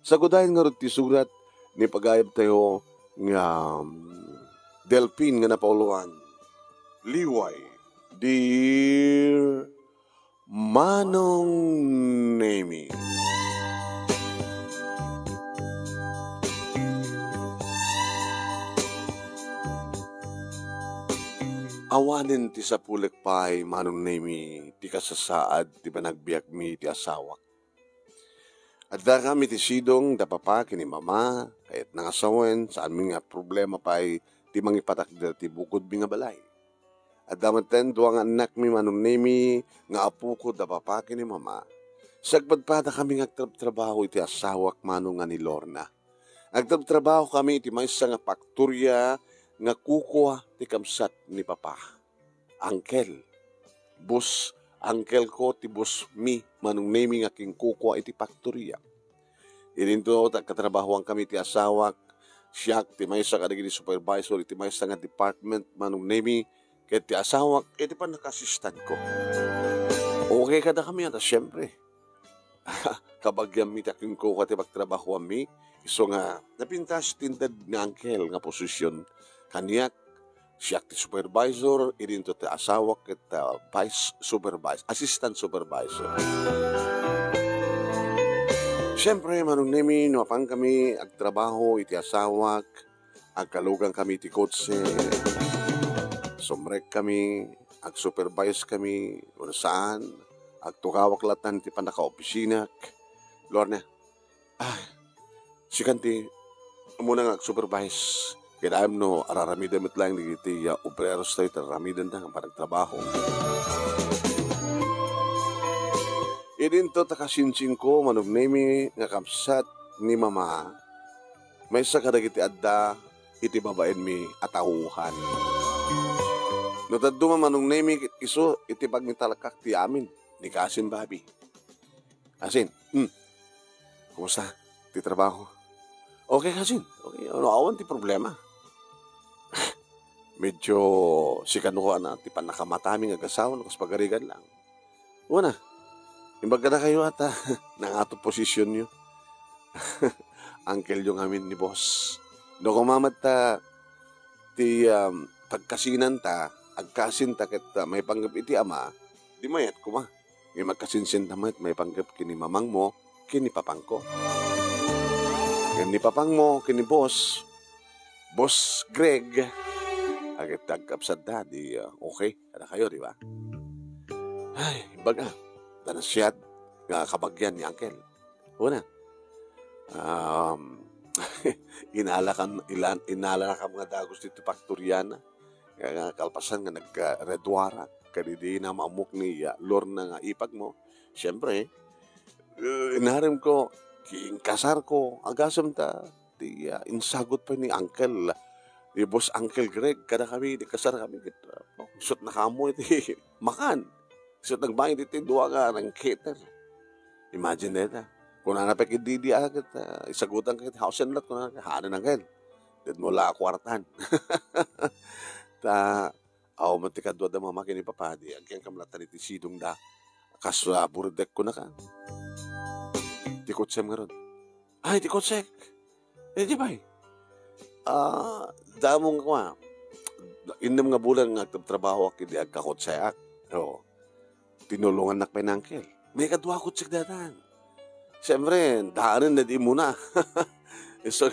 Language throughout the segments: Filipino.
Sagudahin nga rin ti surat ni pagayab tayo nga Delphin nga napauluan. Liway, Dear Manong Nemi. Awanin ti sa pulek pay, Manong Nemi, ti kasasaad, ti panagbiag mi, ti asawak. At da kami ti sidong, da papa, kini mama, kahit nangasawen, saan mi nga problema pay, ti mangipatak da ti bukod mi nga balay. At damaten, duwa nga anak mi, Manong Nemi, nga apu ko, da papa, kini mama. Sagpadpada kami nga trabaho iti asawak, Manong nga ni Lorna. Agtrabaho kami iti maysa nga pakturya, nga kukuha ti kamsat ni papa. Angkel. Bus, angkel ko ti bus mi, Manong Nemi nga king kukuha iti pakturya. Irinto katrabahoan kami ti asawak, siyak ti maysa kadagiti supervisor iti maysa nga department, Manong Nemi, ket ti asawak iti panakasistan ko. Okay kada kami ata syempre. Kabagyam mi ti aking kukuha ti pagtrabahoan mi, iso nga napintas tintad nga angkel nga posisyon kaniyak, siyak ti supervisor, irinto ti asawak ket vice supervisor, assistant supervisor. Siyempre, Manong Nemi, nuapang kami agtrabaho iti asawak, agkalugang kami ti kotse, sumrek kami, ag-supervise kami, kung saan, agtukawak latan ti panaka-opisina. Lorna, sikanti, muna nga ag-supervise. Kailangan no, araramidan mit lang di iti operos tayo, araramidan na ang parang trabaho. Idinto takasinsin ko, Manong Nemi, nga kamsat ni mama, may sakadag iti adda, iti babaen mi atauhan. No taduma, Manong Nemi, iso iti pagmitalakak ti amin, ni Kasin Babi. Kasin, kumusta? Ti trabaho? Okay, Kasin. Okay, ano awan ti problema? Medyo sikanuha na ti panakamatami nga gasaw no kas pagarigan lang. Una, imbaga na kayo ata nang ato posisyon nyo. Angkel yung amin ni boss. No kumamat ta ti pagkasinan ta, agkasin ta ket may panggap iti ama, di mayat kuma. May magkasinsin ta may panggap kini mamang mo, kini papang ko. Kini papang mo, kini boss, Boss Greg, agad tagkapsad na, di okay, kada kayo, di ba? Ay, baga, tanasyad, nga kabagyan ni Uncle. Una, inala ka mga dagos dito pakturyana, nga kalpasan nga nagredwara, kanidi na mamuk ni Lorna nga ipag mo. Siyempre, inaharim ko, kasar ko, agasam ta, di insagot pa ni Uncle, di Boss Uncle Greg, kada kami, di kasar kami, sut na kamo iti, makan, sut nagbayad iti, duwa nga, ng cater. Imagine neta, kung nanapag ididi agad, isagutan ka iti house and lot, kung nanapag, Uncle, did mo la kwartan. Aw, matikadwa da mamakin ni Papa, di agyan kamlatan iti sidong da, kaswa burdek ko na ka. Tikotsem nga ron. Ay, tikotsek. Di ba damong ka, indam nga bulan nga trabaho ak, hindi agkakotsayak. So, tinulungan na kay Uncle. May kadwa kotsek datan. Siyempre, daanin na di muna. So,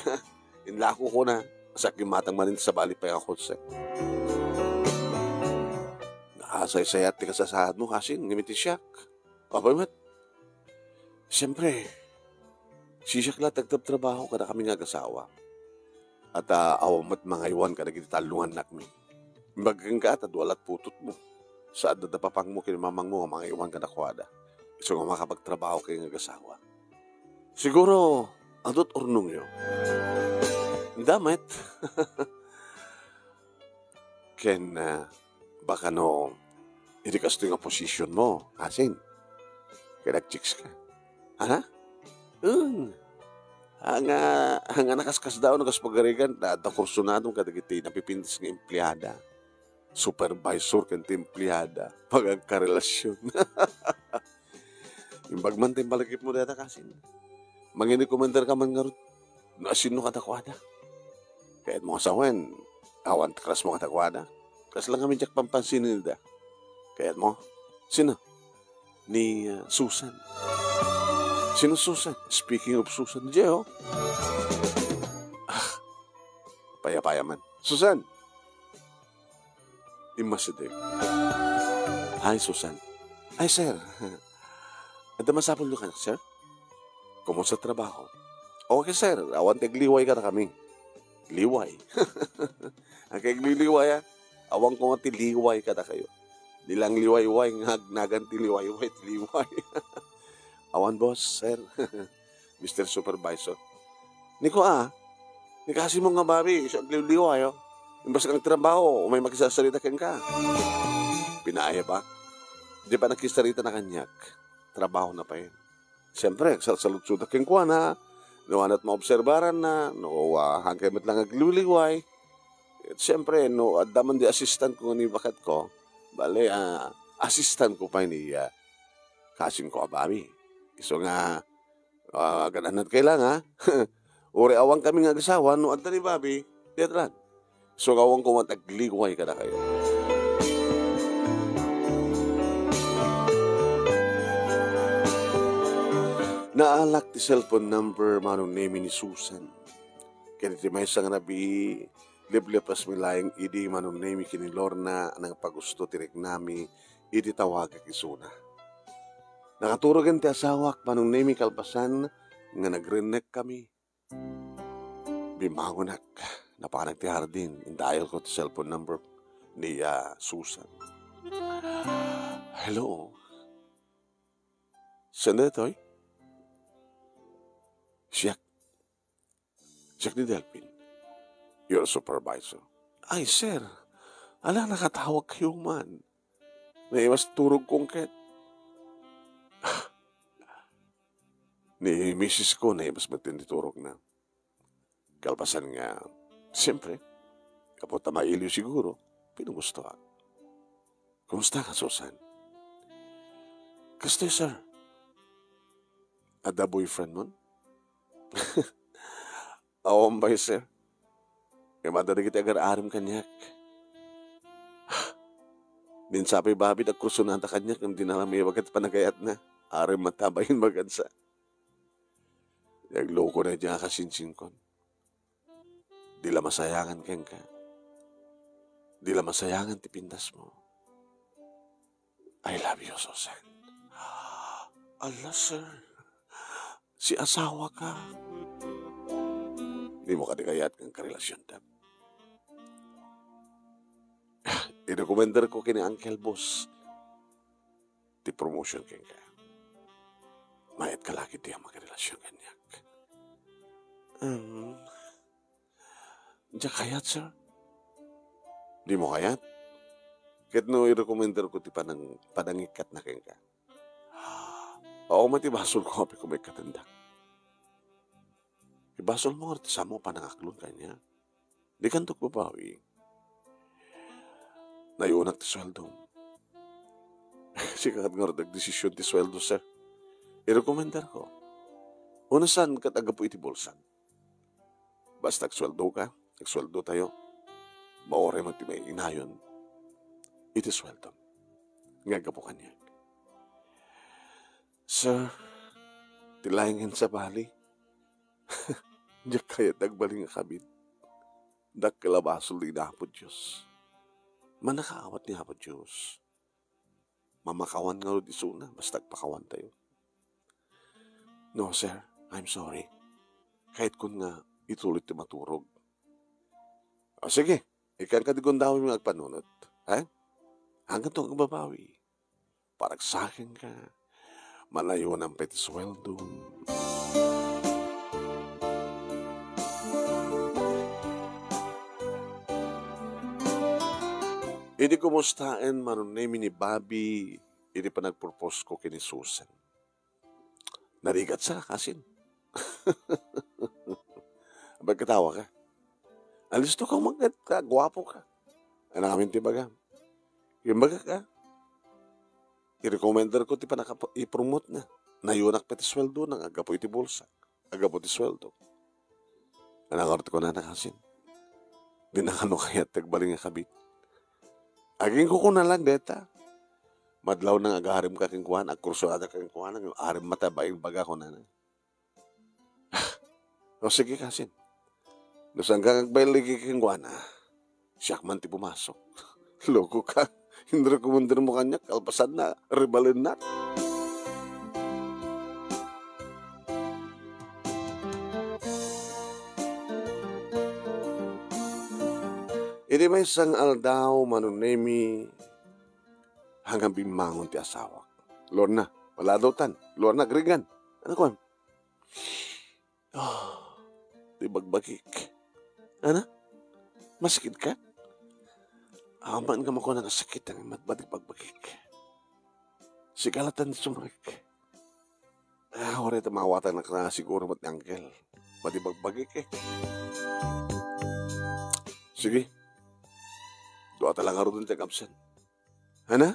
inlako ko na, sa kimatang manin sa bali pa yung kotsek. Nakasay-sayat ti kasasahad mo, kasin, ngimiti siyak. Papamat. Siyempre, siyak la tagtab-trabaho kada kami nga kasawa. At awamat mga iwan kada kita talungan nakmi. Bagang ka at walat putot mo. Sa adadapapang mo kinamamang mo mga iwan kada kwada. So nga makapagtrabaho kayo nga kasawa. Siguro, adot urnong yun. Damit. Ken, baka no, hindi kasto yung posisyon mo, kasin. Kaya nag-chicks ka. Ana? Ang nakaskas daw nakas pagarigan, kursunadong kadagiti, napipintis ng empleyada. Supervisor kanta empleyada. Pagkakarelasyon. Yung bagman tayong balagip mo data kasin. Manginikomendar ka man nga ron. Asin no katakwada. Kahit mga sawen, awan kras mo katakwada. Kras lang kami jak pampansin nila. Kahit mo, sino? Ni Susan. Sino Susan? Speaking of Susan, Jeho. Paya-paya man. Susan! Imasidig. Hi, Susan. Ay, sir. Ada masapol ka, sir? Kumusta trabaho? Okay, sir. Awan tagliway ka na kami. Liway. Ang kagliliway, awang ko nga tiliway ka na kayo. Di lang liway-way, naganti liway-way, tiliway. Awan, boss, sir. Mr. Supervisor. Niko, ni kasi mo nga, babi, sa liway, imbas kang trabaho, may magsasalita kang ka. Pinaaya ba? Di ba nakisarita na kanyak? Trabaho na pa yun. Siyempre, salut-sudak kang kuha na, nawanat maobserbaran na, no, hangkay mat lang agliwliway. At siyempre, no, daman di assistant ko ni bakat ko, bale, assistant ko pa ni kasing ko, babi. So nga, gananat kailangan, uri awang kami nga gasawa, no, at ni babi, tiyatran. So awang ko matagliway ka na kayo. Naalak ti cellphone number manong name ni Susan. Kaya ti may isang nabi, liblipras milayang idi manong name kini Lorna anang pagusto tirik nami, iti tawag kisuna. Nakaturogan ti asawak manong name kalpasan nga nagrinek kami. Bimangonak, napanag ti hardin, indayal ko ti cellphone number ni Susan. Hello? Saan na ito'y? Siyak ni Delphin. Your supervisor. Ay, sir. Ala, nakatawag kayo man. Naiwas turog kong ket. Ni misis ko, naiwas matindi turog na. Kalpasan nga, siyempre, kapot na mailiw siguro, pinugustuhan. Kumusta ka, Susan? Kastoy, sir. Ada boyfriend mo? Awang ba, sir? Kaya madari kita agar-arim kanyak. Din sabi babi na kursunanta kanyak ang dinalami bagat panagayat na. Arim matabayin magansa. Nagloko na dyan kasinsin kon. Dila masayangan keng ka. Dila masayangan tipindas mo. I love you, Susan. Allah, sir. Si asawa ka. Di mo kadikayat kang karelasyon tab. I-recommender ko kini Uncle Boss. Di promotion keng ka. Mayat ka lagi di ang makarelasyon kanyak. Diya kayat, sir? Di mo kayat? Kahit no i-recommender ko ti panangikat na keng ka. Oo, matibasol ko api kung may katandak. Ibasol mo nga sa mo panangaklon kanya. Di kantok babawi. Nayunak ti sweldo. Sikat nga nagdesisyon ti sweldo, sir. I-recommender ko. Unasan kat aga po iti bulsan. Basta nagsweldo ka, nagsweldo tayo. Maore man ti may inayon. Iti sweldo. Ngaga po kanya. Sir, tilayangin sa bali. Diyak kaya nagbaling nga kabit. Dak kalabasol ni Apo Diyos. Manakaawat ni Apo Diyos. Mamakawan nga rin isuna, basta nagpakawan tayo. No, sir, I'm sorry. Kahit kun nga ituloy ti maturog. O sige, ikan ka digundawin mo agpanunot. Ha? Hanggang itong babawi. Parang sa akin ka. Malayo ng petisweldo. Hindi kumustaan manunay ni Bobby, hindi pa nagpropose ko kini Susan. Narigat sa kasin. Abag katawa ka. Alisto kang magat ka, gwapo ka. Ano namin tibaga? Yung baga ka. I-recommender ko ti pa i-promote na. Nayunak pati sweldo ng agapo iti bulsa. agapo ti sweldo. Anakart ko na nakasin. Dinakano kaya tagbaling nga kabit. Aging ko na lang deta. Madlaw nang agaharim ka king kuhan, agkursuada ka king kuhan, arim matabaing baga ko na. O sige kasin. Nusang kang agbailigi king kuhan, siyak man ti pumasok. Loko ka. Hindi kumundir mo kanya, kalpasan na, ribalin na. Ini may isang aldaw manunemi hanggang bimangon ti asawa. Lorna, wala daw tan. Lorna, grigan. Ano ko? Di bagbagik. Ano? Masakit ka? Aman ka mako nga sakit ang matbadig bagbagik. Sigalatan sumrik. Wala ito mawatan na siguro mat ni Angkel. Pati bagbagik eh. Sige. Doa talaga rin tayo kapsan. Ano?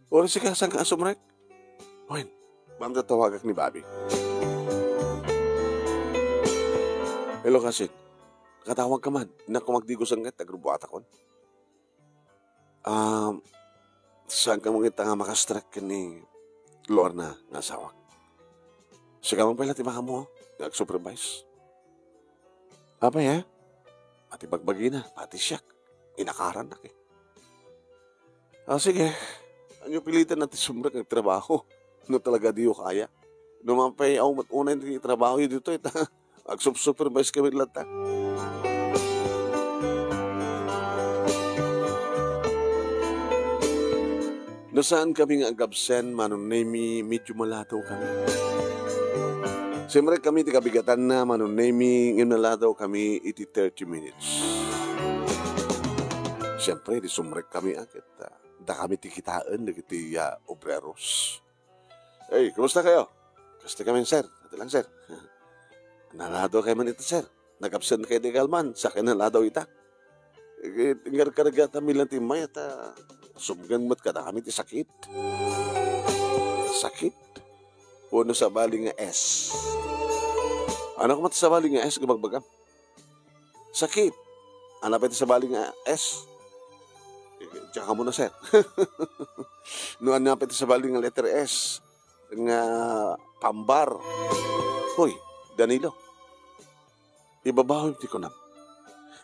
Oras si kasang ka asumrek? Hoy, bang tatawagak ni Bobby? Hello kasin. Katawag ka man. Naku magdigos ang gat, agrubuat ako. Saan ka mong kita nga makastrek ka ni Lorna nga asawak? Sige mong pala tiba mo, nag-supervise. Apa ya? Pati bagbagi na, pati siyak. Inakaran na eh. Sige. Anyo pilitan natin sumrek ng trabaho. No talaga diyo kaya. Numampay ako matunay ng trabaho yun dito. Ag-supervise kami lata. Nasaan kami nga agabsen, manunemi, medyo malataw kami. Siyempre kami ti kabigatan na manunemi, nginalataw kami iti 30 minutes. Siyempre, di sumrek kami akit. Da kami tikitaan na kiti obreros. Hey, kumusta kayo? Kasta kami, sir. Ito lang, sir. Nalado kayo man ito, sir. Nag-absent kayo di kalman. Sa akin nalado ita. Ingar-karga kami lang timay at sumgan mat ka na kami ti sakit. Sakit? Puno sa baling nga S. Ano ko mat sa baling nga S? Gumagbagam. Sakit. Ano pa ito sa baling nga S? Tsaka mo na, sir. Noon na pa ito sa baling nga letter S. Nga pambar. Hoy, Danilo. Ibabahon di ko na.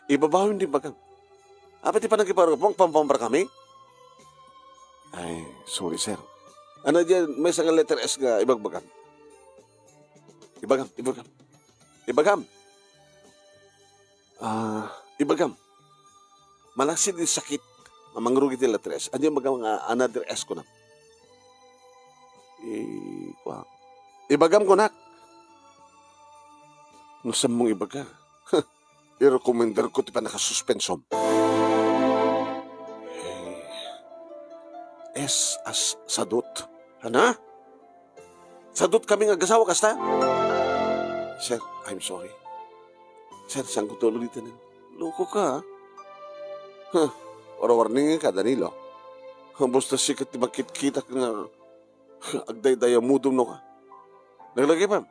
Ibabahon di bagang. Apa ti pa nagkiparapong pampambar kami? Ay, sorry, sir. Ano dyan, may isang letter S nga ibagbagam. Ibagam. Ibagam. Malaksid di sakit. Mamangrugi ti letter S. Ano yung mga another S ko na? Ibagam ko na. Nasaan mong ibaga? I-recommender ko ti pa nakasuspensom. S as sadot. Ano? Sadot kami nga gasawa kasta? Sir, I'm sorry. Sir, saan ko tulo dito na? Loko ka, ha? Warning ka, Danilo. Basta sikat ti makit-kita ka nga agday-daya mudom no ka. Naglagay pa.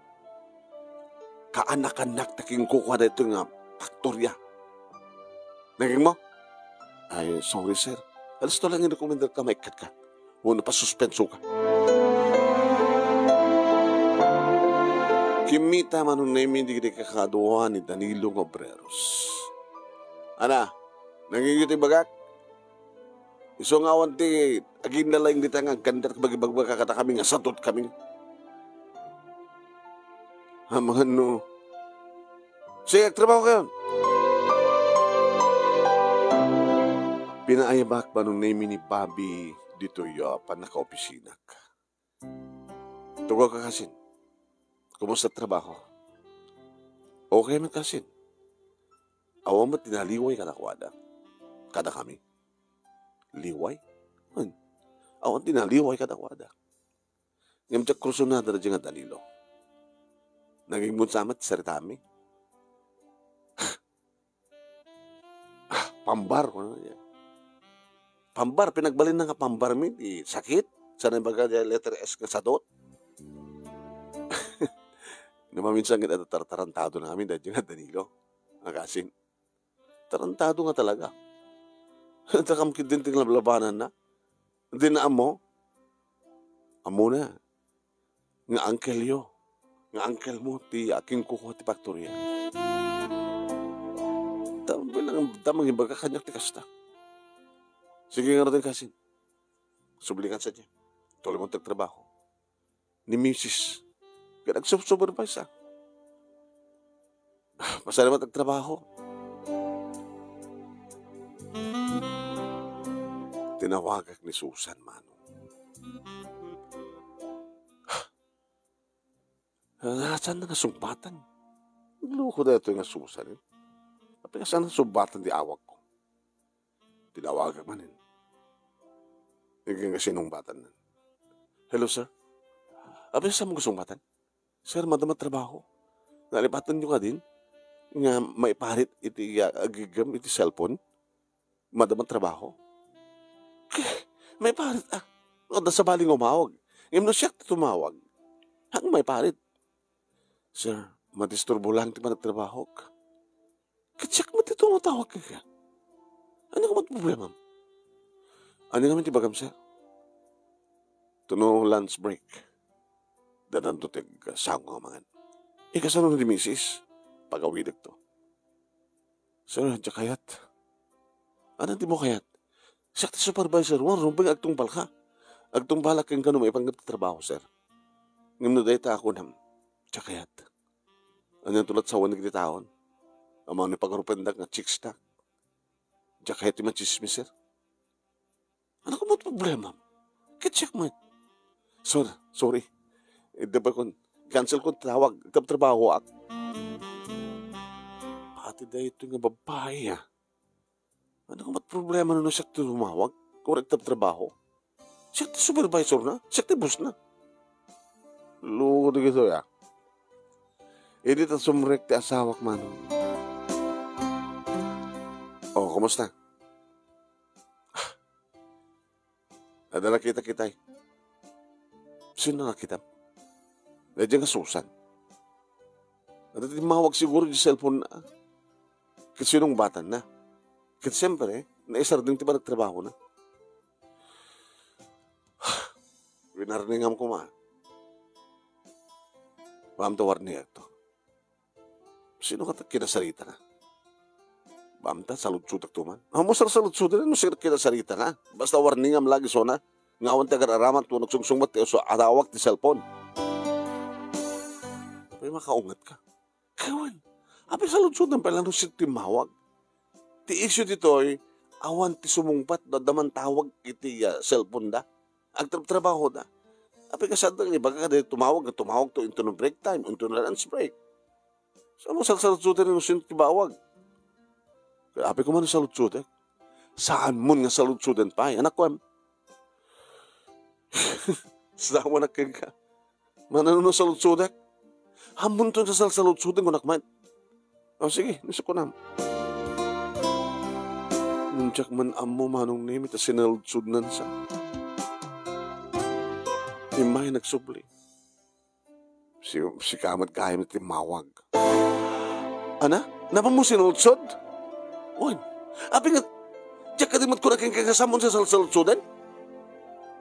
Kaanak-anak taking kukuha na ito nga faktorya. Naging mo? Ay, sorry, sir. Alas to lang i-recommender ka, maikat ka. Muna pa suspenso ka. Kimita man nung namin hindi kakaduha ni Danilo Obreros. Ana, nangingiti bagak? Iso nga wanti, aging nalaing dita nga gandar bagibagbaga kata kami nga satot kami. Mga no. Sige, trabaho kayo. Pinaayabak pa nung name ni Bobby dito pa naka-opisina ka. Tugaw ka kasin. Kumusta trabaho? Okay man kasin. Awa mo tinaliway ka na kwada. Kada kami. Liway? Awan tinaliway ka na kwada. Ngayon siya krusunada na dyan nga Danilo. Naging munsamat saritami. Pambar ko na yan. Pambar, pinagbalin na nga pambar mi. Sakit. Sana baga letter S ka sadot. Namaminsan kita tarantado namin dahil nga Danilo. Ang kasin. Tarantado nga talaga. Takamkid din ting lablabanan na. Hindi na amo. Amo na. Nga uncle yo. Nga uncle mo ti aking kukuha ti faktorya. Tamang ibaga kanyak ti kasta. Sige nga natin kasin. Sublikan sa niya. Tuloy mong tagtrabaho. Ni Mrs. Kaya nag-supervise Pasalamat nagtrabaho. Tinawagak ni Susan, Manong. Saan na nasumpatan? Nagloko na ito yung Susan. Tapi saan nasumpatan di awak ko? Tinawagak manin. Naging kasi nung batan na. Hello, sir. Abi, saan mo sumpatan? Sir, madama trabaho. Nalipatan nyo ka din. Nga maiparit iti agigam iti cellphone. Madama trabaho. May parit O da sa baling umawag. Ngayon na siya tumawag. Hang may parit. Sir, madisturbo lang ti managtrabaho ka. Katsiyak mo ti tumatawag ka. Ano ka problema? Ano naman ti bagam, sir? Tuno lunch break. Dadan to tig sang nga mangan. Ikasano ni misis? Pagawidag to. Sir, hadya kayat. Ano ti mo kayat? Sakti supervisor mo, rumbing agtong balka. Agtong balak kang ganun may panggap trabaho, sir. Ngayon na dahita ako nam. Tsakayat. Ano yung tulad sa wanig di taon? Ang mga nipagarupendak na chicks na. Tsakayat yung machismis, sir. Ano ka mo problema? Kitsak mo. Sorry. Diba kung cancel kong tawag, trabaho ako. Pati dahil ito nga babae, Ano ka problema na siya tumawag? Correct trabaho? Siya supervisor na? Siya boss na? Luko na gito, Hindi ta sumrek ti asawak man. Oh, kumusta? Nadala kita. Sino nakita? Nadyan ka Susan. At mawag siguro yung cellphone na. Kasi sinong batan na. Kasi siyempre, naisar din tiba nagtrabaho na. Winarningam ko Bam ta warniya to. Sino ka kinasarita ka? Bam ta salutsutak to man. Mo salutsutak no sir kinasarita ka. Basta warningam lagi sona. Ngawan ta gararaman to nagsungsungmat so adawak ti cellphone. Pero makaungat ka. Kawan. Abi salutsutak pala no sir timawag. Ti issue dito ay awan ti sumungpat na daman tawag iti cellphone da. Agtrabaho da. Api kasadang ibaga ka dahil tumawag to into no break time, into no lunch break. Saan mo salutsutin rin sin tibawag? Kaya api ko man salutsutin. Saan mo nga salutsutin pa? Anak ko, sawa na ka. Manano salutsutin? Hamon to sa salutsutin ko nakman. O sige, nisa ko na. Nunjak man amo manong name ita sinalutsunan sa. Imay nagsubli. Si kamat kaya mo timawag. Ana? Naman mo sinutsod? Uy, api nga, diyak ka din mat ko na kang kakasamon sa salutsudan?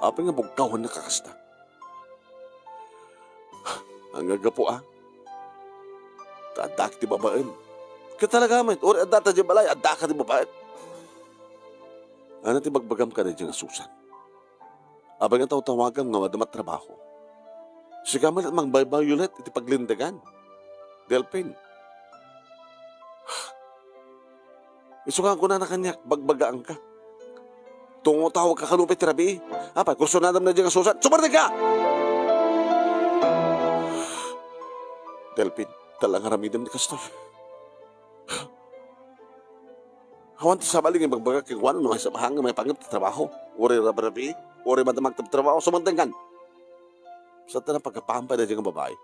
Api nga bugkawan na kakasta. Ang agapo Tadak ti babaen. Katalaga man, or adata di balay, adaka di babaen. Ano ti bagbagam ka na dyan nga Susan? Abang nga tawagan nga madamat trabaho. Siya man at mang-violet iti paglindagan. Delpin. Isukan ko na kanyak, bagbagaan ka. Tungo tawag ka kalupit rabi. Apa, kurso nadam na dyan nga Susan. Sumarnig ka! Delpin, talang haramidam ni Kastoy. Hawan sa baling yung bagbaga kung ano naman sa bahang may panggap trabaho. Uri rabi, uri madamag trabaho, sumantangan. Sa tanang pagkapampay na dyan ang babae.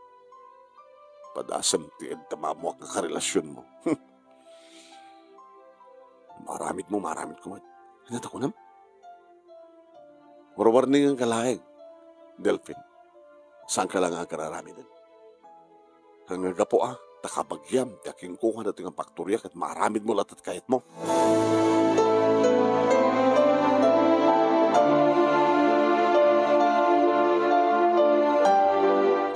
Padasam tiyan tamamuak na karelasyon mo. Maramit ko man. Hinata ko nam. Warwarning ang kalaing. Delphin, saan ka lang ang kararami din? Hanggang po takabagyam, taking kuha na ito ng paktorya kat maaramid mo lahat at kahit mo.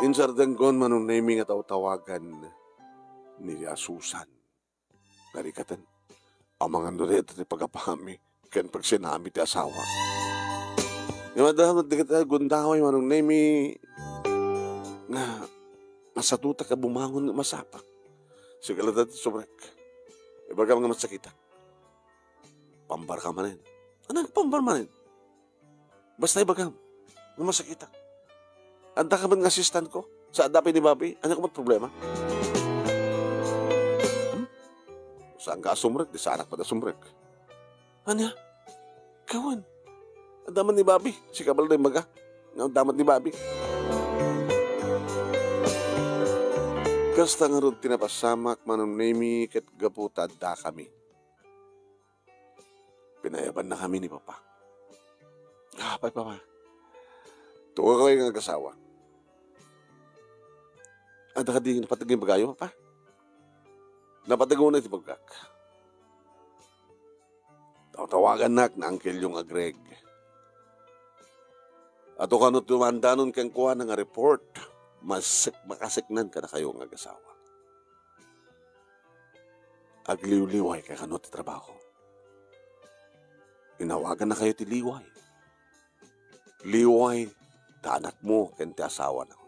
Insardanggon manong naming at tawagan ni Asusan. Narikatan, ang mga nulit at pagapahami kan pag sinami ti asawa. Yung madahamad di kita gundaway manong nami nga masatuta ka bumangon nga masapa. Sigala dati subrek. Ibaga mga masakita. Pambar ka manin. Anong pambar manin? Basta ibaga nga masakita. Anda ka man ng assistant ko sa adapin ni Bobby? Ano ka ba't problema? Saan ka sumrek? Di sa anak pa na sumrek. Ano? Kawan. Ang daman ni Bobby. Si Kabal na yung maga. Ang daman ni Bobby. Kasta nga ron tinapasamak manong nami kat gaputa da kami. Pinayaban na kami ni Papa. Pay Papa. Tuwa ko yung kasawa. Ada ka di napatagin bagayo, Papa? Napatago na iti bagak. Tawagan na Uncle yung agreg. Ato kanot tumandanon kang kuha ng report, makasiknan ka na kayo ng agasawa. Agliw-liway ka kanot trabaho. Inawagan na kayo ti liway. Liway, ta anak mo, kente asawa na.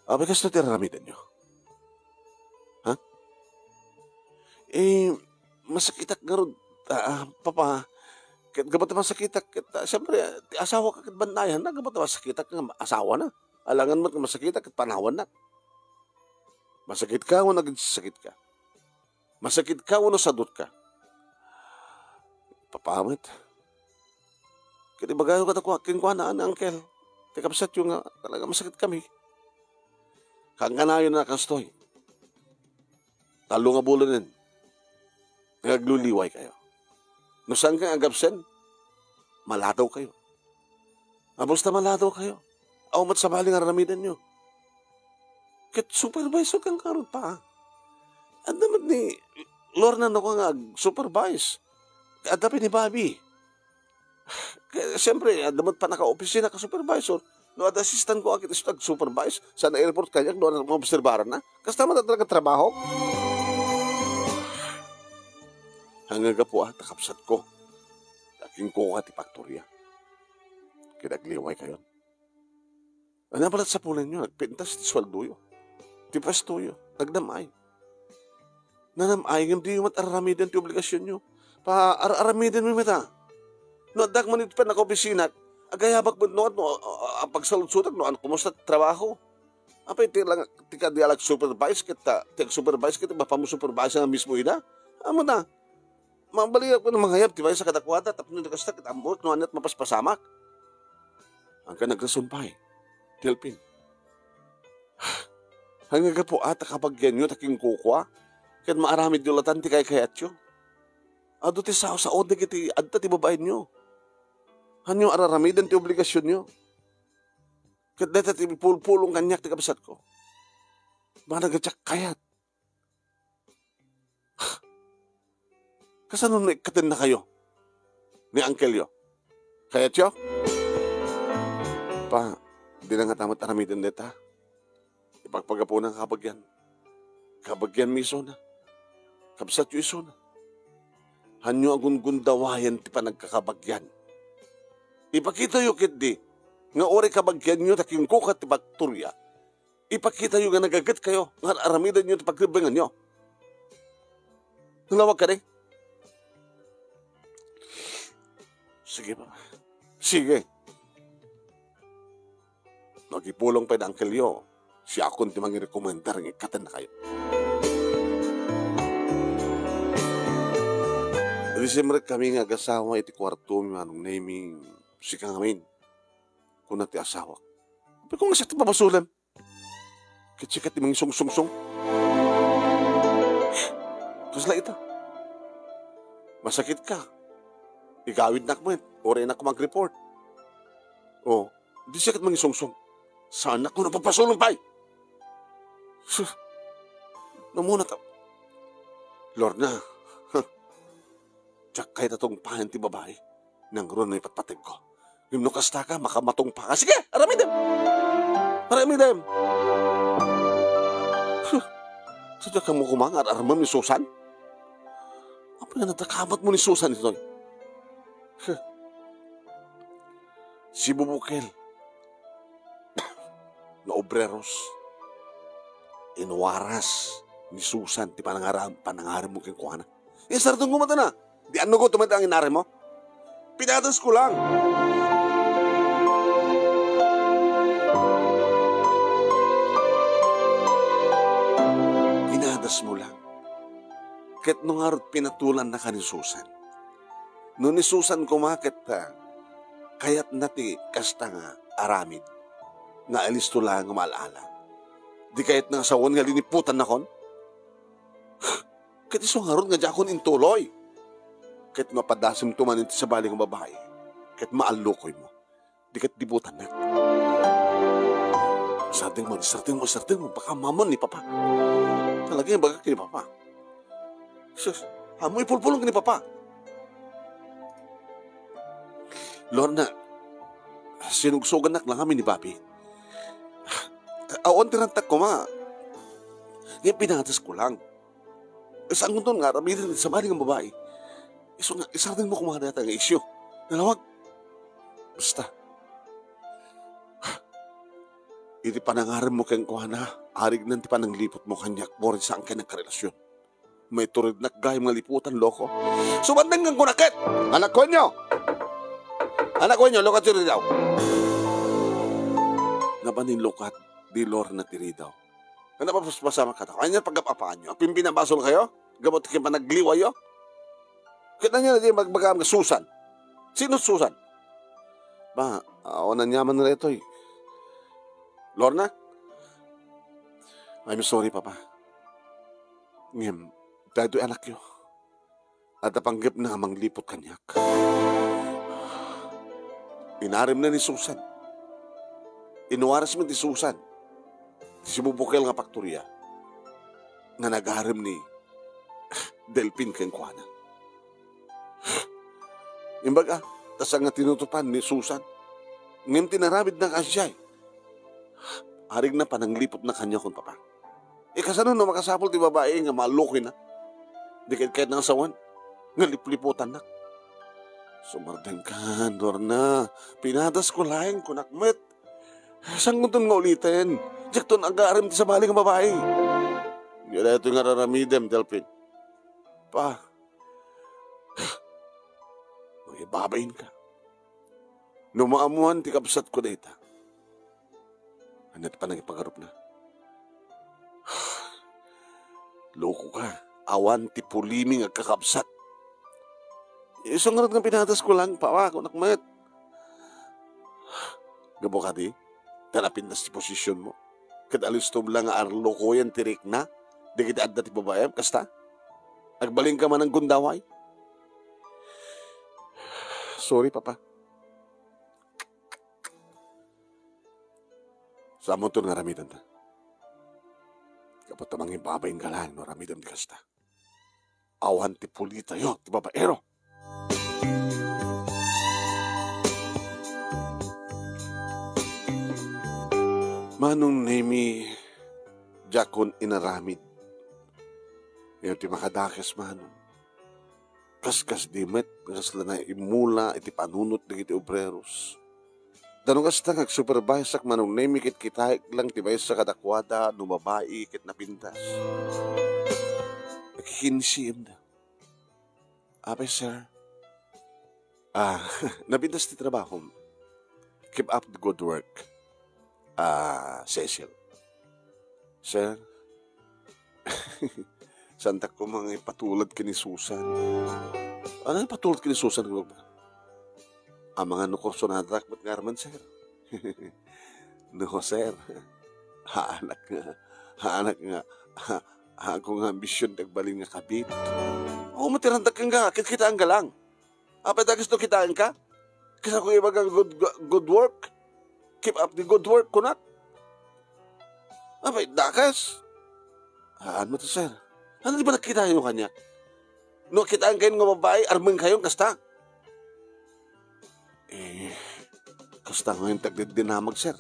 Bikas na tiraramidan nyo. Ha? Masakitak nga ron, Papa, gabat naman sakitak, siyempre, asawa ka kat bandayan na, gabat naman sakitak nga asawa na. Alangan mo masakitak kat panawan na. Masakit ka o nagsasakit ka. Masakit ka o nasadot ka. Papamit. Kaya bagayo ka na kinuha na, Uncle. Tikapsat yung talaga masakit kami. Kangkanayon na kastoy. Talo nga bulanin. Nagluliway kayo. No saan kang agapsen? Maladaw kayo. Basta maladaw kayo. Aumat sa baling aramidan nyo. Kat supervisor kang karot pa. At naman ni Lorna no ka nga supervise. At dapat ni Bobby. Siyempre, dapat pa naka-opisina ka supervisor. No, at assistant ko akit supervise sa airport kanya, no, na obserbaran na. Kasi naman talaga trabaho. Hanggang po takapsat ko. Taking ko ti paktorya. Kinagliway kayo. Ano pala sa pulan nyo? Nagpintas ti swaldo yun. Ti pasto yun. Nagdamay. Nanamay, hindi yung mataramidan ti obligasyon nyo. Pa-aramidan mo mata. No, dak man ito pa naka-opisina. Agayabak mo no, pagsalutsutak no, kumusta trabaho? Apay tika dialag supervise kita, supervise kita ba pamu supervise na mismo ina? Amo na. Mabalik ko ng mga hayap, tiba sa kadakwada, tapos nung nakasta kita amot no anat mapaspasamak. Ang ka nagrasumpay. Tilpin. Hanggang ka po kapag ganyo taking kukwa, kahit maaramid yulatan ti kay kayatyo. Ado ti sao sa odig iti adta ti babae nyo. Hanyo araramidan ti obligasyon nyo. Kat deta ti pulpulong kanyak ti kabasat ko. Managadyak kayat. Kasano na ikatin na kayo? Ni Uncle yo? Kayat yo? Pa, di na nga tamat aramidan deta. Ipagpagapo ng kabagyan. Kabagyan miso na. Kabasat yo iso na. Hanyo agun-gundawayan ti panagkakabagyan. Ipakita yung kindi, nga ori kabagyan nyo, taking kukat ti bakturya. Ipakita yung nga nagagat kayo, nga aramidan nyo ti pagribangan nyo. Nalawag ka rin? Sige pa. Sige. Nagipulong pa na Uncle yo, siya akong ti mangirekomendar ng ikatan na kayo. December kami nga agasawa iti kwarto mi manong naming si kangamin. Kung nati asawa. Pero kung nasa iti babasulan, katsikat ti mga sung-sung-sung. Kasla ito. Masakit ka. Igawid na kamo, oray na ko mag-report. O, di sikat mga sung-sung. Sana ko napapasulong pa'y. Sus, namuna ta. Lord na, tsak kahit atong pahan ti babae, nang ron na ipatpatid ko. Yung nukasta ka, makamatong pa ka. Sige, aramidem! Aramidem! Sadya ka mo kumangar, aramam ni Susan? Apa nga natakamat mo ni Susan ito? Si Bubukel, na obreros, inuwaras ni Susan, ti panangaram mo kay kuhana. Sartong kumata na, di ano ko tumata ang inari mo? Pinatas ko lang. Pinatas mo lang. Ket nung harot pinatulan na ka ni Susan. Nung ni Susan kumakit kayat nati kasta nga aramid. Nga alis to lang malala. Di kayat nga sawon nga liniputan na kon. Ket isong harot nga jakon intuloy. Ket mapadasim tumanin sa bali ng babae. Ket maalukoy mo. Di ket dibutan na. Sarting mo. Baka mamon ni Papa. Talaga yung baga kini Papa. Sus, amoy pulpulong kini Papa. Lorna, sinugsugan nak lang kami ni Papi. Awan tirantak ko ma. Ngayon pinatas ko lang. Isang doon nga, ramitin sa bali ng babae. Isang din mo kumakadata ng isyo. Nalawag. Basta. Iti panangaran mo kayong kuhana, arig nanti pananglipot mo kanyak mo rin saan kayo nagkarelasyon. May turid na gaya mga liputan, loko. Subandang kang kunakit! Anak ko nyo! Lokat yun daw. Nabanin lokat, di lor na tiri daw. Ano pa pasama ka daw? Kanya pagkapapaan nyo? Ang pimpinabasol kayo? Gamot kayo panagliwa yo? Kita nyo na di magbagam ka Susan. Sino Susan? Ba, awan na nyaman na ito eh. Lorna? I'm sorry, Papa. Ngem, dahil anak yo. At napanggap na manglipot kanyak. Inarim na ni Susan. Inuwaras mo ni Susan. Si Bubukel nga paktorya. Nga nag-arim ni Delpin Kenkwana. Imbaga, tas nga tinutupan ni Susan. Ngem tinaramid na kasya eh. Arig na pananglipot na kanya kung Papa. Kasano na makasapol ti babae nga malukoy na. Di kahit ng asawan. Nga lipliputan na. Sumardeng ka, Lorna. Pinadas ko lang, kunakmet. Saan ko nga ulitin? Diyak to nag-aarim sa bali ng babae. Yan na ito nga raramidem, Delpin. Pa, magibabayin ka. Numaamuhan ti kapsat ko na ita. Ano pa nagipagarup na? Loko ka. Awan ti puliming agkakapsat. Isang nga pinatas ko lang, pawa ko nakmet. Gabo ka di? Tanapintas ti posisyon mo. Kadalis to lang arlo ko yan tirik na. Di kita adda ti babayam, kasta? Nagbaling ka man ng gundaway? Sorry, Papa. Sa mo ito nga ramidan ta. Kapag tamang ibabayin ka lang, no ramidan di kasta. Awan ti pulita yo, ti babaero. Manong nemi jakon inaramid. Ngayon ti makadakas manong. Kaskas dimet, kasla na imula, iti panunot di iti obreros. Danong kasta supervise ak manong nemi kit kita lang tibay sa kadakwada, numabai kit napintas. Nakikinisiyem na. Apay, sir. Napintas ti trabaho. Keep up the good work. Cecil. Sir, santa ko mga ipatulad ka ni Susan. Ano yung patulad ka ni Susan? Ang mga nukurso na drak, ba't nga raman, sir? No, sir. Haanak nga. Ako nga ambisyon nagbaling nga kabit. Oo, matirandag ka nga. Kitaan ka lang. Apay ta gusto kitaan ka? Kasi ako iba good work. Keep up the good work, kunat. Apay, dakas. Ano to, sir? Ano di ba nakita yung kanya? No, kitaan kayo nga babae, armang kayo, kasta. Kasta ngayon tagdidinamag, sir.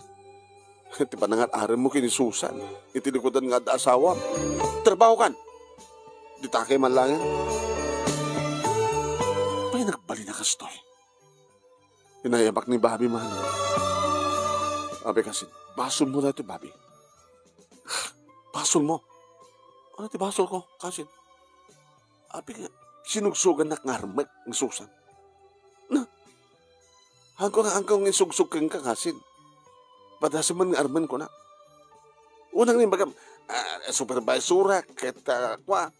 Di ba nangat aram mo kinisusan? Itinikudan nga da asawa. Trabaho kan. Di takay man lang yan. Pa'y nagbali na kastoy. Hinayabak ni Bobby man. Sabi kasi, basol mo na ito, Bobby. Basol mo. Ano ti basol ko, kasin? Sabi nga, sinugsugan na ngarmag ng susan. Na, hanggang isugsugan ka, kasin. Padasa man nga arman ko na. Unang rin bagam, supervisora, kahit kwa,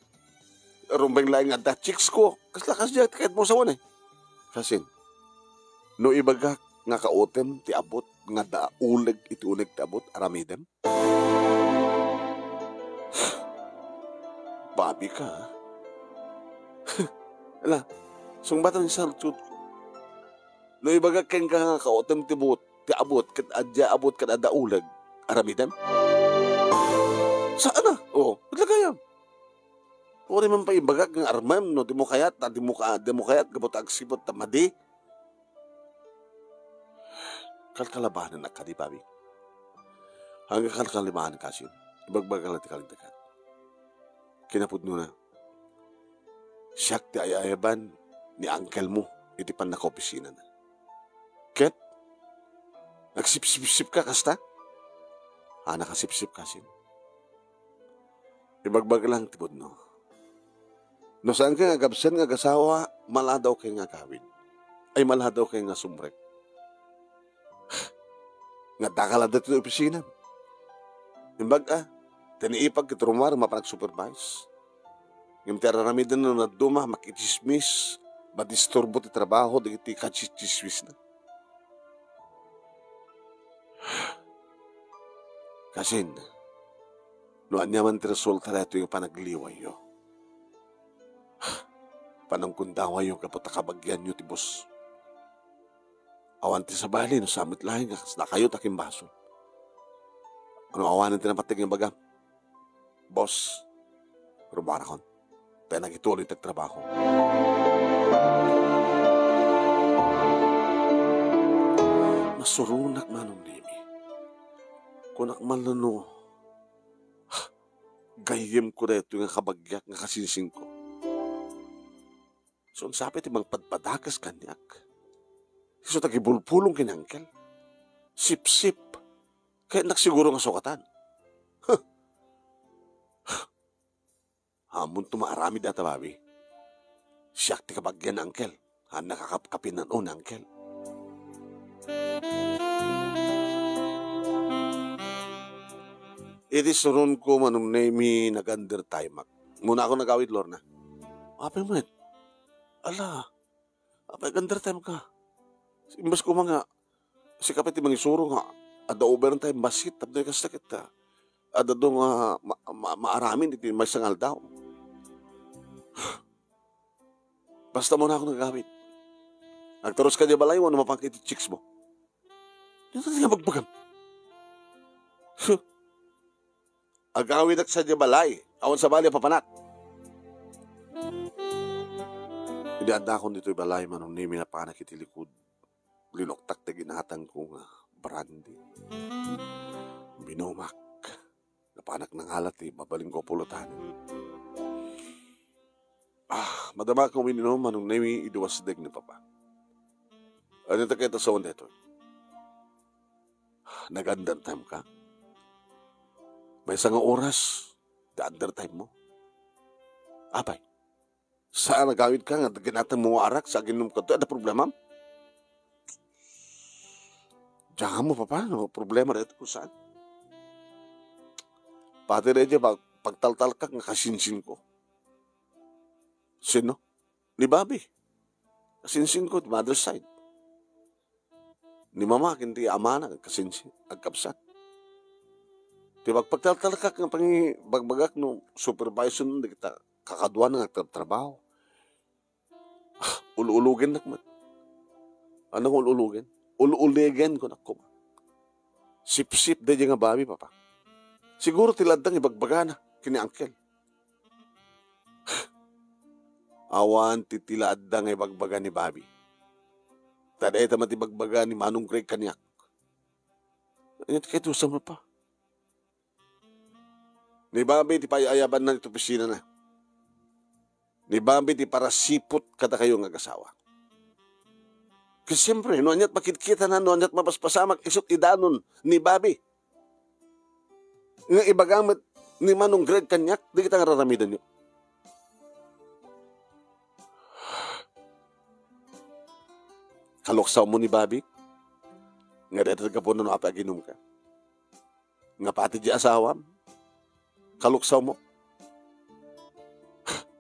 rumbang laing nga da chicks ko. Kasla dyan, kahit mo sa wana eh. Kasin, no ibaga nga kautem, ti abot, nga da uleg, iti uleg ti abot, aramidem. Babi ka, ha? Ala, sungbatan sa saltut ko. No ibaga keng ka nga kautem, ti abot, kat adya abot, kat ada uleg, aramidem. Saan na? Oo, maglagayam. Uri man pa ibagag ng armam, no, di mo kayat, gabot agsibot, tamadi. Kalkalabanan na ka, di Bobby? Hanggang kalkalabanan kasi, ibagbagal at kalagdagan. Kinapod na, siyak ti ayayaban ni uncle mo, iti pan naka-opisina na. Ket, nagsip-sip ka, kasta? Nakasip-sip kasi. Ibagbag lang tibod, no? No saan ka nga gabsan nga gasawa, maladaw kayo nga gawin. Ay maladaw kayo nga sumrek. Nga dakalada ito yung opisina. Imbag tiniipag kitrumar, mapanag-supervise. Yung teraramid na naduma, makichismis, madisturbo ti trabaho, di ti kachismis na. Kasin, no anyaman ti resulta na ito yung panagliway yo. Panangkundawa yung kaputakabagyan nyo ti boss. Awan ti sa bali, no samit lahin ka, na kayo taking baso. Ano awanan ti napatig yung baga? Boss, rumara kon, tayo nagituloy tagtrabaho. Masurunak manong nimi. Kunak man no, gayem ko na ito yung kabagyak nga kasinsing ko. So, ang sabi timang padpadakas kanyak. So, tagibulpulong kinangkel. Sip-sip. Kaya nagsiguro nga sukatan. Hamon tumaarami data, Bobby. Siyak ti kabagyan, angkel. Nakakapkapin na noon, angkel. Iti surun ko manong name nag-under time. Muna ako nagawid, Lorna. Apa mo yun? Ala, apay gandar time ka. Imbas ko mga, si kapit yung mga isuro nga, ada over time basit, tapos yung kasakit ka. Ada doon nga, maaramin, ito yung may sangal daw. Basta mo na ako nagawid. Nagtaros ka di balay mo, ano mapangkit yung chicks mo. Dito nga magbagam. Agawid ak sa di balay, awan sa bali papanak. Hindi anda akong dito'y balay manong nimi na panak itilikod. Linoktak na ginatang kong brandy. Binumak. Napanak ng halat mabaling ko pulutan. Madama kong mininom manong nimi iduwas deg ni Papa. Ano ito kita sa onda ito? Nag-under time ka? May isang oras, the-under time mo. Abay. Saan nagawid ka nga, ginatan mo arak sa aginom ka ito, ada problema? Diyan mo, Papa, no? Problema rin ito kung saan. Pati rin dyan, pagtaltal ka, nga kasinsin ko. Sino? Ni Bobby. Kasinsin ko, mother's side. Ni Mama, hindi ama na, kasinsin, agkapsat. Di pagtaltal ka, nga bagbagak no supervisor nun, kita kakadwa na nagtatrabaho. Ulu-ulugin na kumat. Anong ulu-ulugin? Ulu-uligan ko na kumat. Sip-sip da nga Bobby, Papa. Siguro tiladang ibagbaga na, kini Uncle. Awan titila adda nga ibagbaga ni Bobby. Taday tamat ibagbaga ni Manong Greg kanyak. Anyat kayo sama pa. Ni Bobby ti payayaban na ito pisina na. Ni Bobby ti para sipot kada kayo nga kasawa. Kasi siyempre, no anyat makikita na, no anyat mapaspasamak, isot idanon ni Bobby. Nga ibagamit ni Manong Greg kanyak, di kita nga raramidan nyo. Kaloksaw mo ni Bobby, nga dito ka po na apaginom ka. Nga pati di asawam, kaloksaw mo.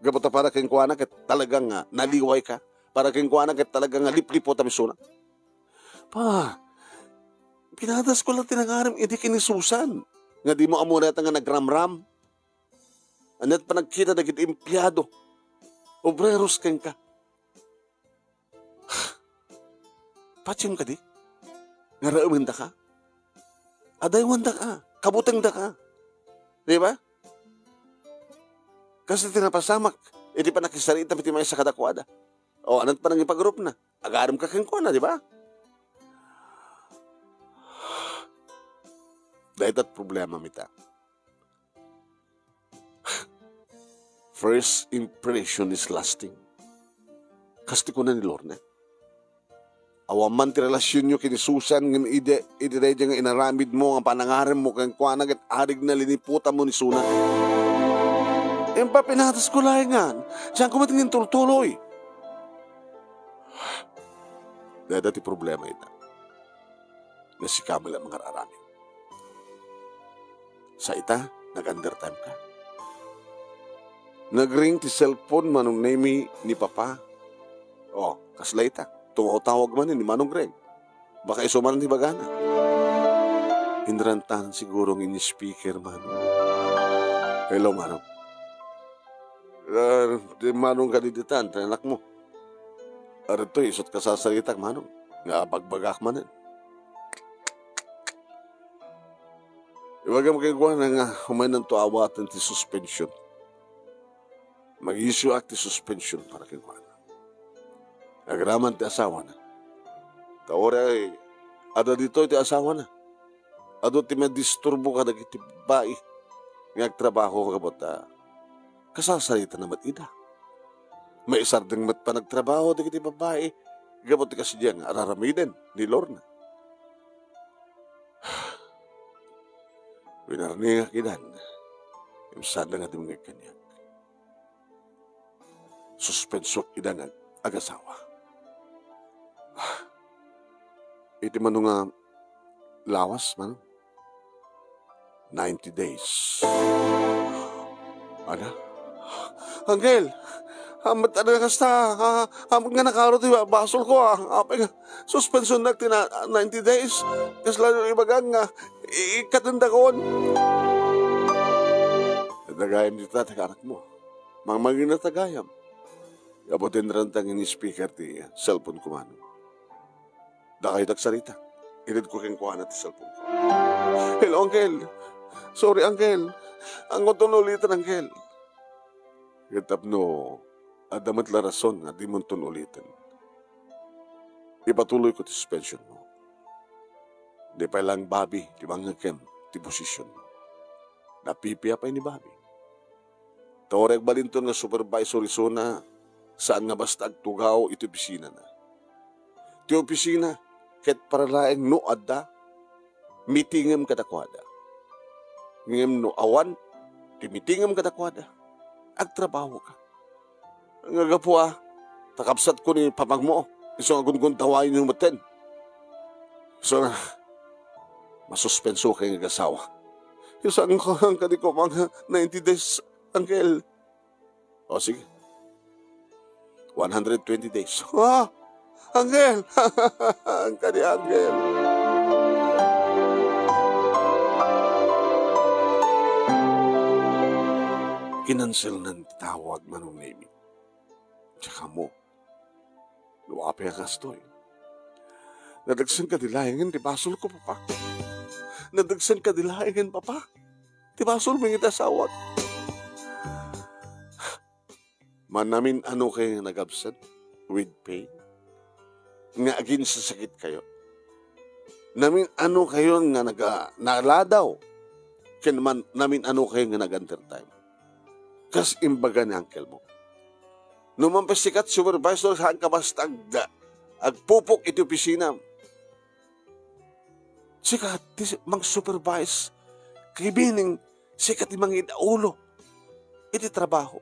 Gapota para kayong kuwana kat talagang naliway ka. Para kayong kuwana kat talagang liplipot ang misuna. Pa, pinadas ko lang tinangarim, hindi kinisusan. Nga di mo amureta nga nagramram. Anat pa nagkita na kita empleyado. Obreros kayong ka. Patsyung ka di? Nga raumin da ka? Aday wanda ka. Kabutang da ka. Di ba? Kasi tinapasamak. E di pa nakisarita piti may sa kadakwada. O anat pa nang ipagrup na. Agaram ka kayong kuwana, di ba? Dahil at problema mita. First impression is lasting. Kasti ko na ni Lorna. Awaman ti relasyon nyo kinisusan ng ide nga inaramid mo ang panangarim mo kang kuanag at arig na liniputan mo ni Suna. Yung pa pinatas ko layangan. Saan ko matingin tuloy? Dahil dati problema ito. Na si Kamala mga raramid. Sa ita, nag-undertime ka. Nag-ring ti cellphone manong name ni Papa. O, kasla ita. Tawag man ni Manong Greg. Baka isuman ni Bagana. Indrantahan siguro ng speaker, Manong. Hello, Manong. Manong kadiditan, anak mo. Arito, isot ka sa salitak, Manong. Nga pagbagak manan. Iwaga magagawa na nga humayin ng tuawatan ti suspension. Mag-issue act ti suspension para kagawa na. Agraman ti asawa na. Taore ay, ada dito ti asawa na. Ado ti madisturbo ka nagiti bae. Ngag trabaho ka bata. Kasasalita na matida. May isardeng mat pa nagtrabaho di kiti babae. Gabot ti kasi diyan, araramiden ni Lorna. Winarni nga kidan, imsada nga dimagay kanya. Suspensok idan agasawa. Iti man nga lawas man. 90 days. Ada? Angel! Amat na kasta, amat nga nakaro ti basol ko apay nga, suspension na 90 days, kas lalo ibagang nga, ikatanda kon. Natagayam dito anak mo, mamagin na tagayam. Yabotin rantang ini-speaker ti cellphone ko man. Dakay tagsalita, inid ko keng kuha na ti cellphone ko. Hello, Uncle. Sorry, Uncle. Ang utunulitan, Uncle. Kitap no, adamat la rason nga di mo ulitin. Ipatuloy ko ti suspension mo. Di pa lang Bobby, di mga kem, ti posisyon mo. Napipiya pa ni Bobby. Taoreg balinton nga supervisor isona, saan nga basta agtugaw iti opisina na. Ti opisina, ket para laeng no adda, mitingem kadakwada. Ngem no awan, ti mitingem kadakwada, agtrabaho ka. Nga gapo takapsat ko ni papag mo. Iso nga gun tawain yung maten. So, masuspenso kayo ng asawa. Isang ang kadi ko mga 90 days, Uncle. O sige. 120 days. Uncle! Ang kadi, Uncle. Kinansel ng tawag manong name. Tsaka mo, luwapi ang kastoy. Nadagsan ka dilayangan, di basol ko, Papa. Nadagsan ka dilayangan, Papa. Di basol mo yung itasawag. Manamin ano kayo nag-absent with pay? Nga agin sa sakit kayo. Namin ano kayo nga naladaw. Kinaman namin ano kayo nga nag-undertime. Kas imbaga ni uncle mo. Numang pasikat supervisor saan ka basta agpupok iti opisina. Sikat, mag-supervise. Kaibining, sikat imang idaulo. Iti trabaho.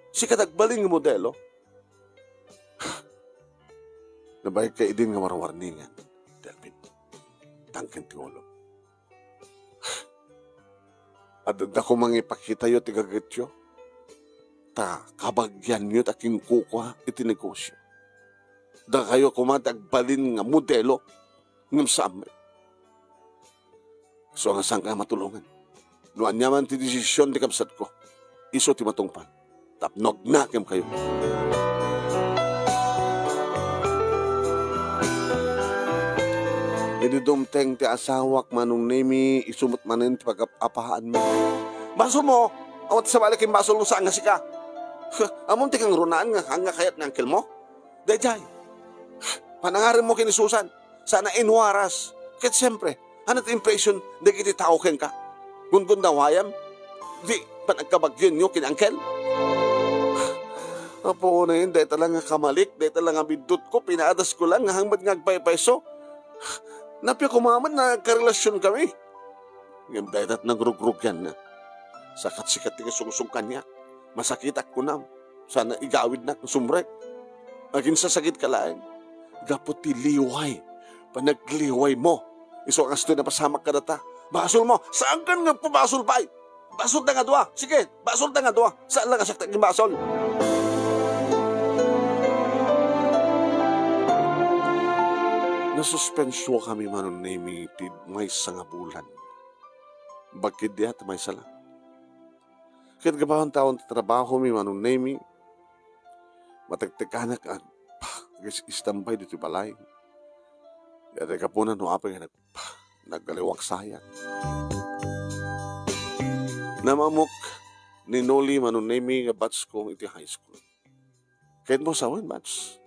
Sikat agbaling ng modelo. Nabay ka idin nga marwarningan. Delvin, tangkin ti ulo. At ako mga ipakita yun, tigagat yun. Kabagyan nyo taking kukuha iti negosyo. Da kayo kumatagbalin nga modelo ng saamin. So nga saan ka matulungan? Nuan yaman ti desisyon ti kapsat ko. Iso ti matungpan. Tapnog na kem kayo. Ididumteng ti asawak manong nemi isumot manin ti pag-apahaan mo. Baso mo! Awat sa balik yung baso mo saan nga sika. Amon ti kang runaan nga hanga kayat ng angkel mo? Dayjay. Panangarin mo kinisusan. Sana inwaras. Ket siyempre, hanat impression da kiti tao ken ka. Gungun dawayam. Di panagkabagyan nyo kin angkel. Apo na yun, dahil talang nga kamalik, dahil talang nga bidot ko, pinaadas ko lang, hangbat nga agpay-payso. Napya kumaman na karelasyon kami. Ngayon dahil at nagrug-rug yan na. Sakat-sikat nga sungsungkan niya. Masakitak ko na. Sana igawid na ng sumrek. Agin sa sakit ka lang. Gaputi liway. Panagliway mo. Iso ang asto na pasamak ka data. Basol mo. Saan ka nga pabasol pa? Basol na nga doa. Sige, basol na nga doa. Saan lang asaktak yung basol? Nasuspensyo kami manon nemi ti may nga bulan. Bakit diya may sala? Kaya gabahon taon trabaho mi manon nemi. Matagtikanak at istambay dito balay. Kaya ka po na no apay nagaliwak sayang. Namamok ni Noli manon nemi nga batch kong iti high school. Kahit mo sawin batch.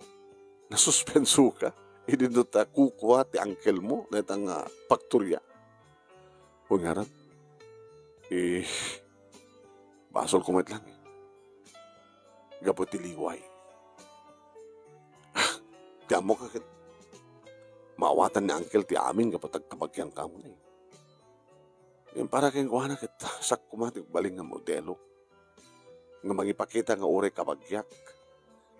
Nasuspenso ka. Hindi ta kukuha ti angkel mo na itang pakturya. Huwag nga rin. Basol kumit lang eh. Gapot ti liway. Ti amo kakit. Maawatan ni angkel ti amin gapot agkabagyan ka mo na eh. Yung para kayong kuha na kit sak kumatik baling nga modelo. Nga magipakita nga ure kabagyak.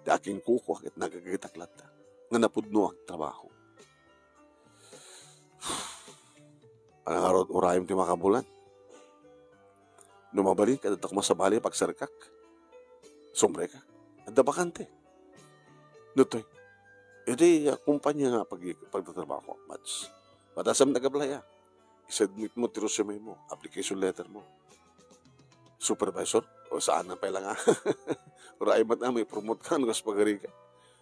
Di aking kukuha kit nagagitaklat ta. Nga napudno ang trabaho. Anong araw urayom ti makabulan? Lumabalik at ako masabali pagsarkak. Sombre ka. At dabakante. Nutoy. Edi, kumpanya nga pagtatrabaho. Mats. Patasam nagablaya. Isubmit mo ti resume mo. Application letter mo. Supervisor? O saan na pala nga? Urayom at may promote ka. Ano kas pagari ka?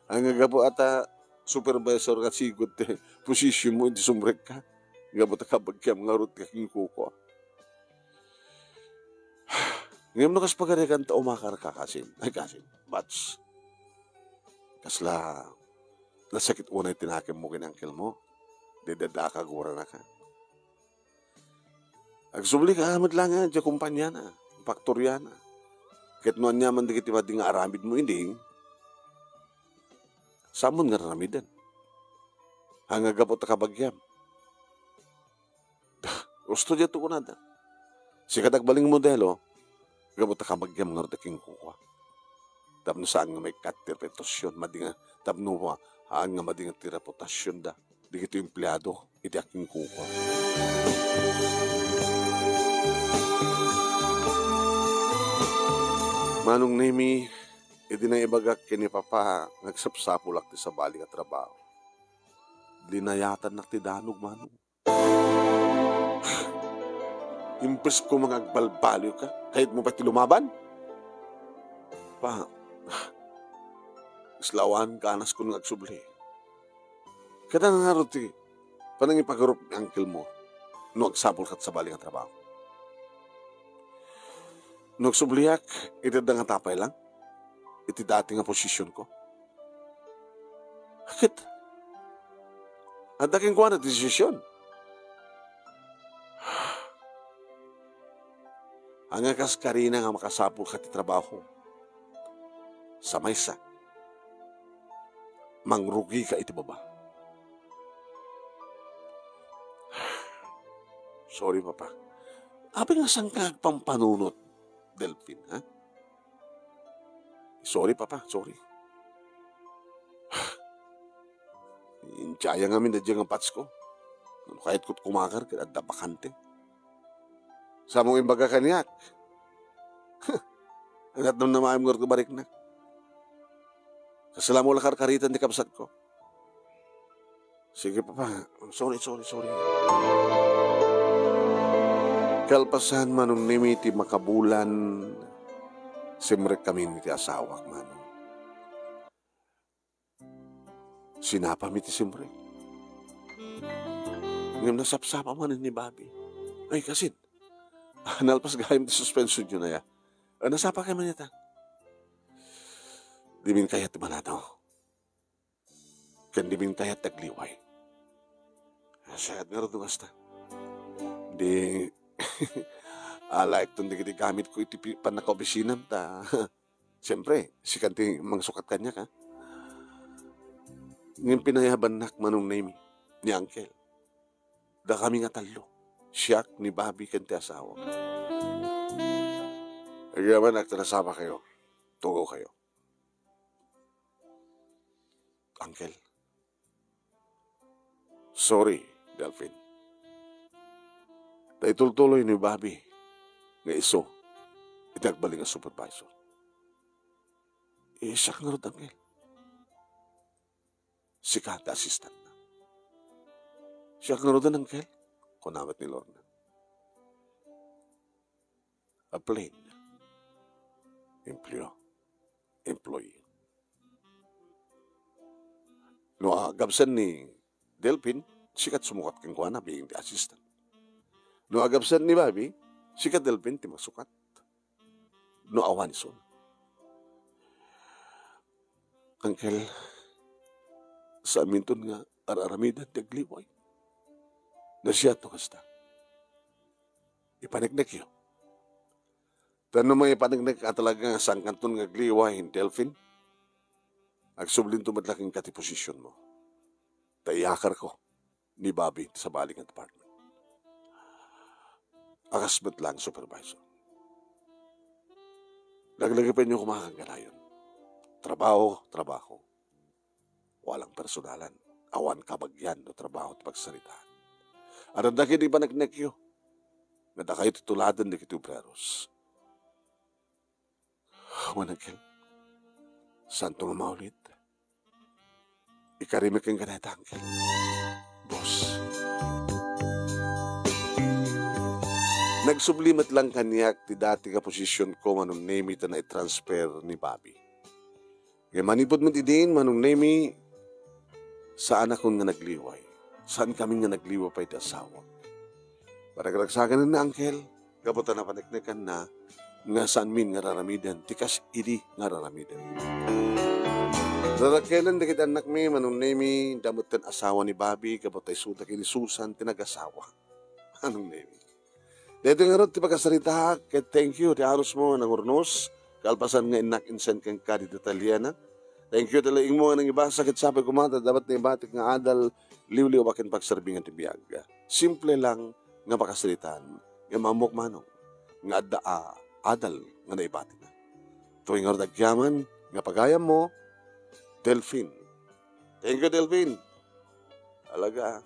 Ang gagapo ata supervisor ka sigod te position mo, hindi sumrek ka. Gabot ka bagkyam nga rot kaking kuko. Ngayon no kas pagarikan ta umakar ka kasin. Ay kasin, bats. Kasla, nasakit unay tinakim mo kinangkil mo. Dedada ka gura na ka. Agsubli ka amad lang nga, dya kumpanya na. Faktorya na. Kahit noon niya man dikit iba di nga aramid mo, hindi. Samon nga ramidan. Hanga gapot ka bagyam. Gusto dya to ko na. Sikat agbaling modelo, gapot ka bagyam nga rin kukuha. Tapno saan nga may katirpetasyon, madinga, tapno mo, haan nga madinga tirapotasyon da. Di kito empleyado, iti aking kukuha. Manong nemi, iti na ibagak kini papa nagsapsapulak ti sa bali nga trabaho. Linayatan na ti danog manong. Impres ko mga agbalbalyo ka, kahit mo pa ti lumaban. Pa, islawan kanas ko ng agsubli. Kada nga nga ti, panang ipagarup ni uncle mo, no agsapul kat sa bali nga trabaho. No agsubliak, itid nga tapay lang. iti dati nga posisyon ko. Bakit? At daking ko na desisyon. Ang akas karina nga makasapul ka ti trabaho. Sa maysa, mangrugi ka iti baba. Sorry, Papa. Abi nga sang kagpampanunot, Delphine, ha? Sorry, Papa, sorry. Inchaya nga min na diyang ang pats ko. Kahit ko't kumakar, kaya bakante. Sa mong imbaga kaniyak. Angat nung namayam ngor barik na. Kasala mo lakar karitan di kapsat ko. Sige, Papa. Sorry. Kalpasan manong nimiti makabulan, simrek kami niti asawak manong. Sinapa mi ti simrek. Ngayon nasapsapa man ni Bobby. Ay, kasin. Nalpas gayam ti suspension yun na ya. Nasapa kayo man yata. Di min kayat mananaw. Kan di min kayat tagliway. Sayad nga rin basta. Di, like itong di gamit ko iti panakaobisinam ta. Siyempre, si kanti mangsukat kanya ka. Ngayon pinayaban manong name ni Uncle. Da kami nga talo. Siyak ni Bobby kanti asawa. Kaya man, nagtanasama kayo. Tugo kayo. Uncle. Sorry, Delphine. Taitultuloy ni Bobby nga iso itagbaling ang supervisor. Siyak nga rin, Uncle. Sikata assistant na. Siyak nga rin, Uncle. Kunawat ni Lorna. A plain employee. No, agabsan ni Delphine, sikat sumukat kang kuha na, being the assistant. No, agabsan ni Bobby, sikat Delphine, ti masukat. No, awan son. Uncle, sa aminton nga, araramidan tagliway. Na siya to kasta. Ipanagnak yun. Tano may ipanagnak ka talaga nga sang kanton nga gliway, Delphine. Agsublin tumadlaking kati posisyon mo. Taiyakar ko ni Bobby sa baling department. Akasbat lang, supervisor. Naglagipin niyo kumakaganayon. Trabaho. Walang personalan. Awan kabagyan no trabaho at pagsalitaan. At ang daki di ba nagnekyo? Nada kayo tutuladan di kitubreros. Wanagil. Santo nga maulit. Ikarimik ang ganeta, Uncle. Boss. Nagsublimat lang kanyak ti dati ka posisyon ko manong name ito na i-transfer ni Bobby. Kaya manipod mo ti din manong name saan akong nga nagliway. Saan kami nga nagliway pa iti asawa. Paragragsagan na, Uncle. Kaputan na paniknikan na nga saan min nga raramidan. Tikas idi nga raramidan. Rarakelan dikit anak mi manong name damot kan asawa ni Bobby kapatay suda kini Susan tinag-asawa. Anong name? Dito nga ron, ti pagkasarita, kaya thank you, ti aros mo ng urnos, kalpasan nga inak insan kang kadi detalyana. Thank you talaing mo nga nang iba, sakit sabi kumata, dapat na ibatik nga adal, liw-liw akin pagsarbingan ti biyaga. Simple lang nga pakasaritaan, nga mamok manong, nga adal nga naibatik na. Tuwing nga dagyaman, nga pagayam mo, Delphine. Thank you, Delphine. Alaga,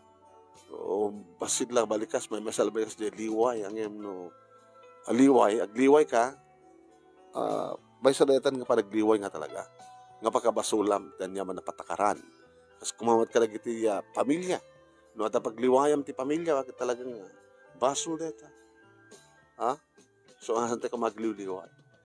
basit lang balikas, may masalbayas di liway, ang em no, agliway ka, may sadayatan nga panagliway nga talaga, nga pagkabasulam, kanya man napatakaran. Kasi kumawat ka lagi ti pamilya, no, at pagliwayam ti pamilya, bakit talagang basul deta. Ha? So, asan tayo ka magliwliway?